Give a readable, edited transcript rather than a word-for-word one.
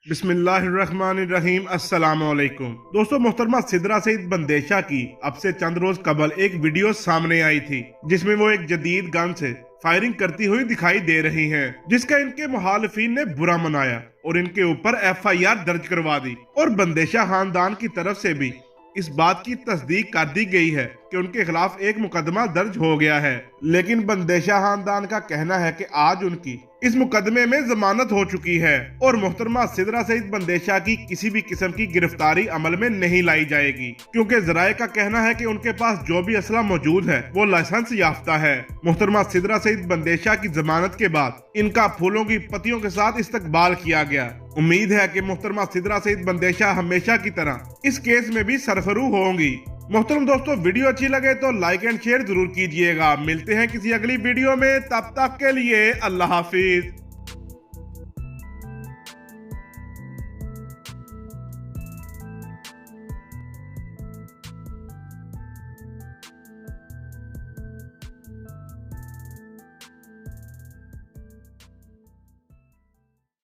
बिस्मिल्लाहिर्रहमानिर्रहीम। अस्सलाम वालेकुम दोस्तों, मोहतरमा सिदरा सईद बंदेशा की अब से चंद रोज कबल एक वीडियो सामने आई थी जिसमें वो एक जदीद गन से फायरिंग करती हुई दिखाई दे रही हैं, जिसका इनके मुखालिफिन ने बुरा मनाया और इनके ऊपर FIR दर्ज करवा दी। और बंदेशा खानदान की तरफ से भी इस बात की तस्दीक कर दी गई है कि उनके खिलाफ एक मुकदमा दर्ज हो गया है। लेकिन बंदेशा खानदान का कहना है कि आज उनकी इस मुकदमे में जमानत हो चुकी है और मोहतरमा सिदरा सईद बंदेशा की किसी भी किस्म की गिरफ्तारी अमल में नहीं लाई जाएगी, क्योंकि जराये का कहना है कि उनके पास जो भी असला मौजूद है वो लाइसेंस याफ्ता है। मोहतरमा सिदरा सईद बंदेशा की जमानत के बाद इनका फूलों की पत्तियों के साथ इस्तकबाल किया गया। उम्मीद है कि मोहतरमा सिदरा सईद बंदेशा हमेशा की तरह इस केस में भी सरफरू होंगी। मोहतरम दोस्तों, वीडियो अच्छी लगे तो लाइक एंड शेयर जरूर कीजिएगा। मिलते हैं किसी अगली वीडियो में, तब तक के लिए अल्लाह हाफिज।